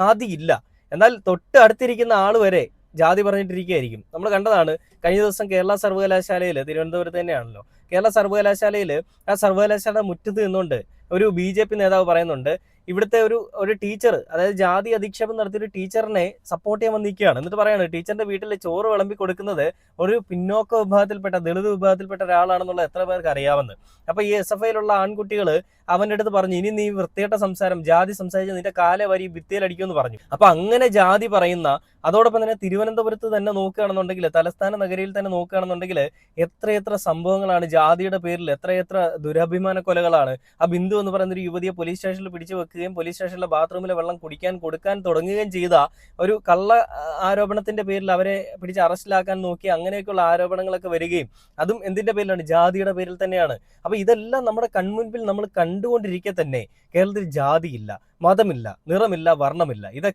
ജാതിയില്ല. എന്നാൽ തൊട്ട് അടുത്തിരിക്കുന്ന ആൾ വരെ ജാതി പറഞ്ഞിട്ടിരിക്കുകയായിരിക്കും. നമ്മൾ കണ്ടതാണ് കഴിഞ്ഞ ദിവസം കേരള സർവകലാശാലയിൽ, തിരുവനന്തപുരത്ത് തന്നെയാണല്ലോ, കേരള സർവകലാശാലയിൽ ആ സർവകലാശാല മുറ്റത്ത് നിന്നുകൊണ്ട് ഒരു ബി.ജെ.പി നേതാവ് പറയുന്നുണ്ട്, ഇവിടുത്തെ ഒരു ഒരു ടീച്ചർ, അതായത് ജാതി അധിക്ഷേപം നടത്തിയൊരു ടീച്ചറിനെ സപ്പോർട്ട് ചെയ്യാൻ വന്നിരിക്കുകയാണ്. എന്നിട്ട് പറയാണ് ടീച്ചറിന്റെ വീട്ടിൽ ചോറ് വിളമ്പി കൊടുക്കുന്നത് ഒരു പിന്നോക്ക വിഭാഗത്തിൽപ്പെട്ട ദളിത് വിഭാഗത്തിൽപ്പെട്ട ഒരാളാണെന്നുള്ള എത്ര പേർക്ക് അറിയാമെന്ന്. അപ്പൊ ഈ SFIയിലുള്ള ആൺകുട്ടികൾ അവന്റെ അടുത്ത് പറഞ്ഞു, ഇനി നീ വൃത്തികെട്ട സംസാരം, ജാതി സംസാരിച്ച് നിന്റെ കാലെ വരി ഭിത്തിയിലടിക്കുമെന്ന് പറഞ്ഞു. അപ്പൊ അങ്ങനെ ജാതി പറയുന്ന, അതോടൊപ്പം തന്നെ തിരുവനന്തപുരത്ത് തന്നെ നോക്കുകയാണെന്നുണ്ടെങ്കിൽ, തലസ്ഥാന നഗരിയിൽ തന്നെ നോക്കുകയാണെന്നുണ്ടെങ്കിൽ എത്രയെത്ര സംഭവങ്ങളാണ് ജാതിയുടെ പേരിൽ, എത്രയെത്ര ദുരഭിമാന കൊലകളാണ്. ആ ബിന്ദു എന്ന് പറയുന്ന ഒരു യുവതിയെ പോലീസ് സ്റ്റേഷനിൽ പിടിച്ചു വെക്കുകയും പോലീസ് സ്റ്റേഷനിലെ ബാത്റൂമിലെ വെള്ളം കുടിക്കാൻ കൊടുക്കാൻ തുടങ്ങുകയും ചെയ്ത ഒരു കള്ള ആരോപണത്തിന്റെ പേരിൽ അവരെ പിടിച്ച് അറസ്റ്റിലാക്കാൻ നോക്കി, അങ്ങനെയൊക്കെയുള്ള ആരോപണങ്ങളൊക്കെ വരികയും, അതും എന്തിന്റെ പേരിലാണ്? ജാതിയുടെ പേരിൽ തന്നെയാണ്. അപ്പൊ ഇതെല്ലാം നമ്മുടെ കൺമുൻപിൽ നമ്മൾ കണ്ടുകൊണ്ടിരിക്കെ തന്നെ കേരളത്തിൽ ജാതിയില്ല, മതമില്ല, നിറമില്ല, വർണ്ണമില്ല. ഇതൊക്കെ